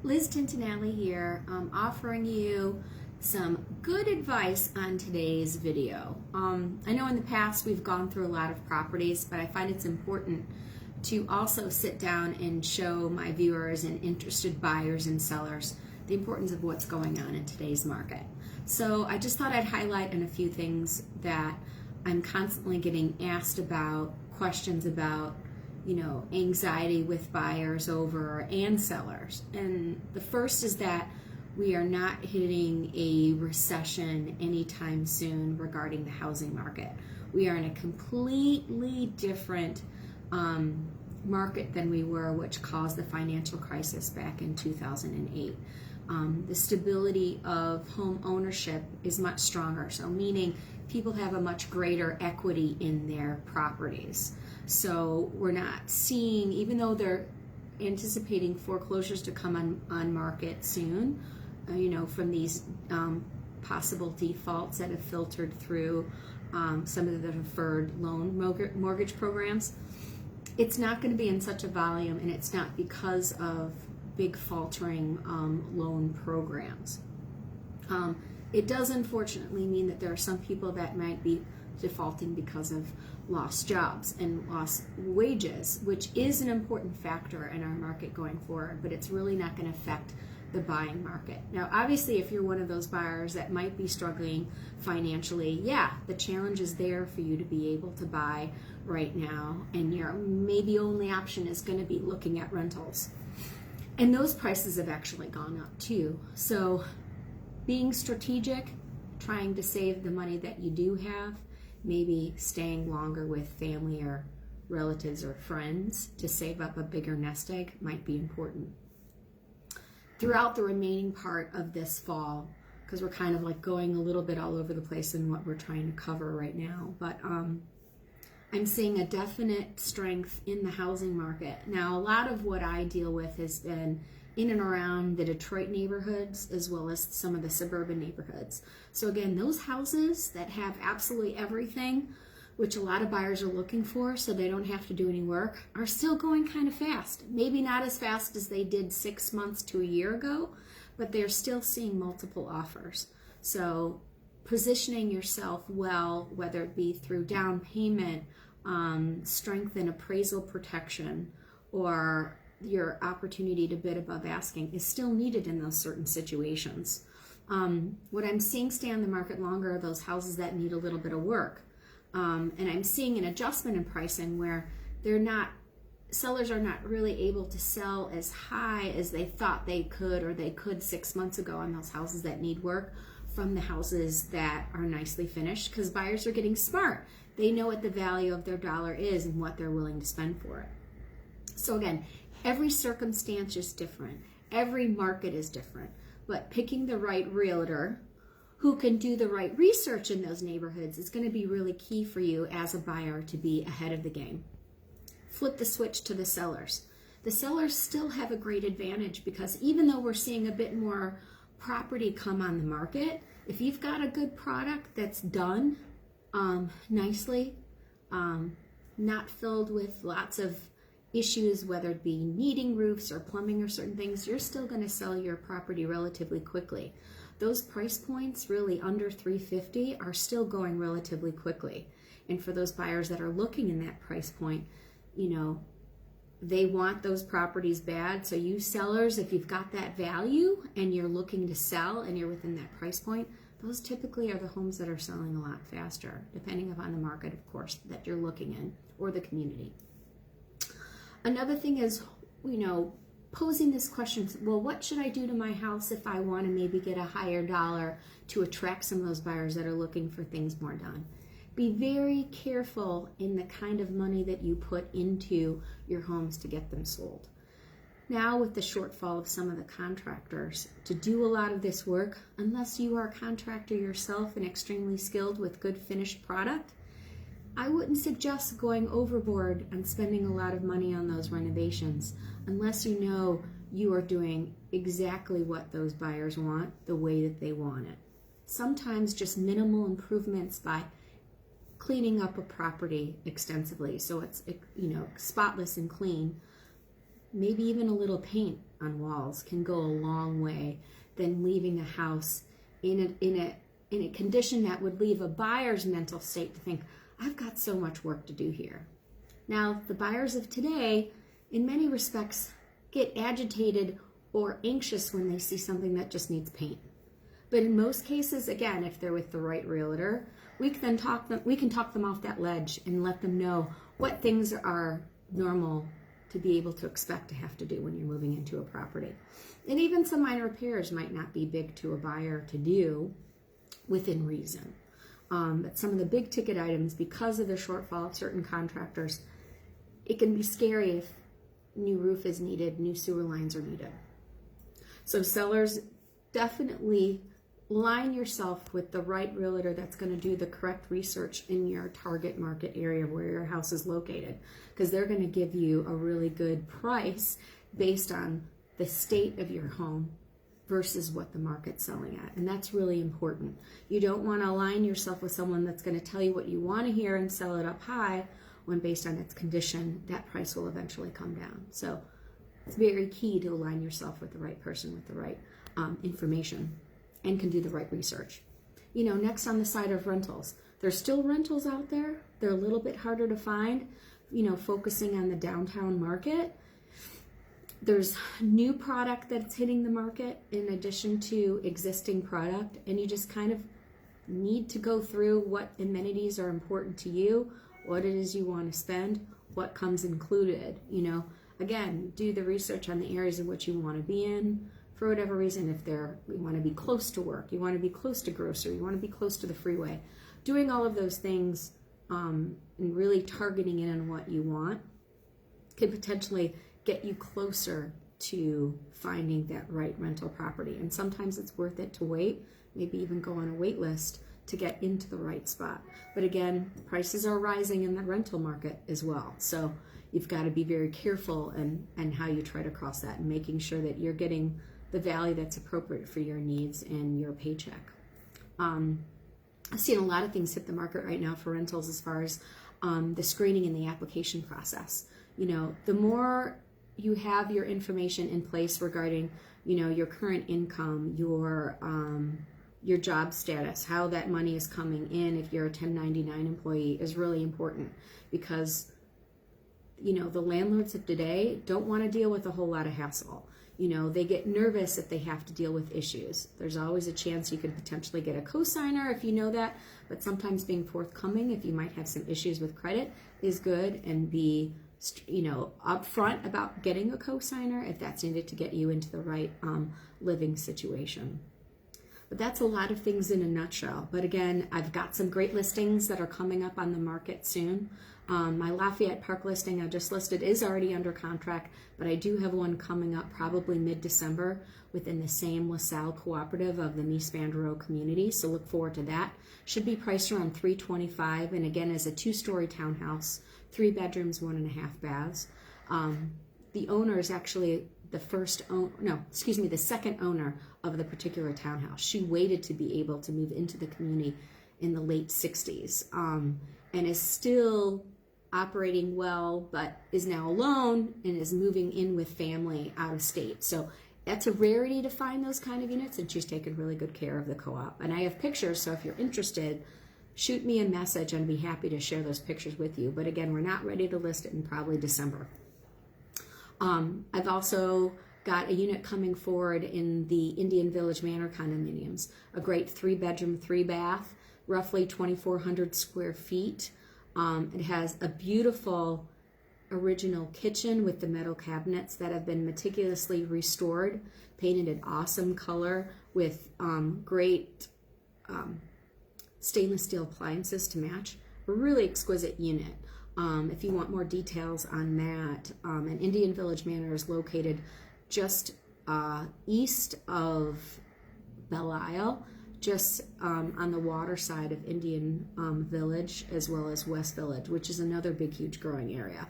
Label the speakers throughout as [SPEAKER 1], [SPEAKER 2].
[SPEAKER 1] Liz Tintinelli here, offering you some good advice on today's video. I know in the past we've gone through a lot of properties, but I find it's important to also sit down and show my viewers and interested buyers and sellers the importance of what's going on in today's market. So I just thought I'd highlight on a few things that I'm constantly getting asked about, questions about, anxiety with buyers over and sellers. And the first is that we are not hitting a recession anytime soon regarding the housing market. We are in a completely different market than we were, which caused the financial crisis back in 2008. The stability of home ownership is much stronger, so meaning people have a much greater equity in their properties. So we're not seeing, even though they're anticipating foreclosures to come on market soon, from these possible defaults that have filtered through some of the deferred loan mortgage programs, it's not going to be in such a volume, and it's not because of big faltering loan programs. It does unfortunately mean that there are some people that might be defaulting because of lost jobs and lost wages, which is an important factor in our market going forward, but it's really not going to affect the buying market. Now, obviously, if you're one of those buyers that might be struggling financially, the challenge is there for you to be able to buy right now, and your maybe only option is going to be looking at rentals. And those prices have actually gone up too. So being strategic, trying to save the money that you do have, maybe staying longer with family or relatives or friends to save up a bigger nest egg might be important. Throughout the remaining part of this fall, because we're kind of like going a little bit all over the place in what we're trying to cover right now, but I'm seeing a definite strength in the housing market. Now, a lot of what I deal with has been in and around the Detroit neighborhoods as well as some of the suburban neighborhoods. So again, those houses that have absolutely everything, which a lot of buyers are looking for so they don't have to do any work, are still going kind of fast. Maybe not as fast as they did 6 months to a year ago, but they're still seeing multiple offers. So positioning yourself well, whether it be through down payment, strength in appraisal protection, or your opportunity to bid above asking is still needed in those certain situations. What I'm seeing stay on the market longer are those houses that need a little bit of work. And I'm seeing an adjustment in pricing where sellers are not really able to sell as high as they thought they could or they could 6 months ago on those houses that need work from the houses that are nicely finished, because buyers are getting smart. They know what the value of their dollar is and what they're willing to spend for it. So again, every circumstance is different. Every market is different. But picking the right realtor who can do the right research in those neighborhoods is going to be really key for you as a buyer to be ahead of the game. Flip the switch to the sellers. The sellers still have a great advantage, because even though we're seeing a bit more property come on the market, if you've got a good product that's done nicely, not filled with lots of issues, whether it be needing roofs or plumbing or certain things, you're still going to sell your property relatively quickly. Those price points, really under $350, are still going relatively quickly. And for those buyers that are looking in that price point, they want those properties bad. So you sellers, if you've got that value and you're looking to sell and you're within that price point, those typically are the homes that are selling a lot faster, depending upon the market, of course, that you're looking in or the community. Another thing is, posing this question, well, what should I do to my house if I want to maybe get a higher dollar to attract some of those buyers that are looking for things more done? Be very careful in the kind of money that you put into your homes to get them sold. Now, with the shortfall of some of the contractors to do a lot of this work, unless you are a contractor yourself and extremely skilled with good finished product, I wouldn't suggest going overboard and spending a lot of money on those renovations unless you know you are doing exactly what those buyers want, the way that they want it. Sometimes just minimal improvements by cleaning up a property extensively so it's spotless and clean, maybe even a little paint on walls can go a long way than leaving a house in a condition that would leave a buyer's mental state to think, I've got so much work to do here. Now, the buyers of today, in many respects, get agitated or anxious when they see something that just needs paint. But in most cases, again, if they're with the right realtor, we can talk them off that ledge and let them know what things are normal to be able to expect to have to do when you're moving into a property. And even some minor repairs might not be big to a buyer to do within reason. But some of the big ticket items, because of the shortfall of certain contractors, it can be scary if new roof is needed, new sewer lines are needed. So sellers, definitely line yourself with the right realtor that's going to do the correct research in your target market area where your house is located, because they're going to give you a really good price based on the state of your home versus what the market's selling at. And that's really important. You don't want to align yourself with someone that's going to tell you what you want to hear and sell it up high, when based on its condition, that price will eventually come down. So it's very key to align yourself with the right person with the right information and can do the right research. Next on the side of rentals, there's still rentals out there. They're a little bit harder to find, focusing on the downtown market. There's new product that's hitting the market in addition to existing product, and you just kind of need to go through what amenities are important to you, what it is you want to spend, what comes included. Again, do the research on the areas in which you want to be in. For whatever reason, if you want to be close to work, you want to be close to grocery, you want to be close to the freeway, doing all of those things and really targeting in on what you want could potentially get you closer to finding that right rental property. And sometimes it's worth it to wait, maybe even go on a wait list to get into the right spot. But again, prices are rising in the rental market as well. So you've got to be very careful and how you try to cross that, and making sure that you're getting the value that's appropriate for your needs and your paycheck. I've seen a lot of things hit the market right now for rentals as far as the screening and the application process. The more you have your information in place regarding, your current income, your job status, how that money is coming in if you're a 1099 employee is really important, because the landlords of today don't want to deal with a whole lot of hassle. They get nervous if they have to deal with issues. There's always a chance you could potentially get a cosigner if you know that, but sometimes being forthcoming if you might have some issues with credit is good, and be upfront about getting a cosigner if that's needed to get you into the right living situation. But that's a lot of things in a nutshell. But again, I've got some great listings that are coming up on the market soon. My Lafayette Park listing I just listed is already under contract, but I do have one coming up probably mid-December within the same LaSalle cooperative of the Mies van der Rohe community. So look forward to that. Should be priced around $325, and again, is a 2-story townhouse, 3 bedrooms, 1.5 baths. The owner is actually the second owner of the particular townhouse. She waited to be able to move into the community in the late 60s, and is still operating well, but is now alone and is moving in with family out of state. So that's a rarity to find those kind of units, and she's taken really good care of the co-op. And I have pictures, so if you're interested, shoot me a message and I'd be happy to share those pictures with you. But again, we're not ready to list it in probably December. I've also got a unit coming forward in the Indian Village Manor condominiums, a great 3-bedroom, 3-bath, roughly 2,400 square feet. It has a beautiful original kitchen with the metal cabinets that have been meticulously restored, painted an awesome color with great stainless steel appliances to match. A really exquisite unit. If you want more details on that, an Indian Village Manor is located just east of Belle Isle, just on the water side of Indian Village, as well as West Village, which is another big, huge growing area.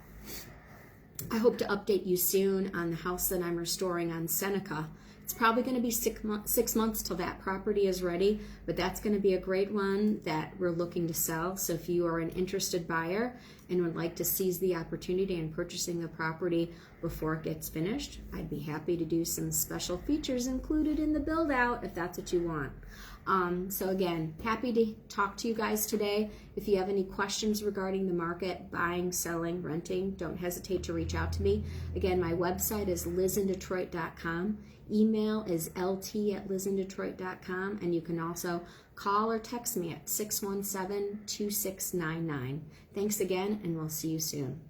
[SPEAKER 1] I hope to update you soon on the house that I'm restoring on Seneca. It's probably going to be 6 months till that property is ready, but that's going to be a great one that we're looking to sell. So if you are an interested buyer and would like to seize the opportunity in purchasing the property before it gets finished, I'd be happy to do some special features included in the build out if that's what you want. So again, happy to talk to you guys today. If you have any questions regarding the market, buying, selling, renting, don't hesitate to reach out to me. Again, my website is lizindetroit.com. Email is lt@lizindetroit.com, and you can also call or text me at 617-2699. Thanks again, and we'll see you soon.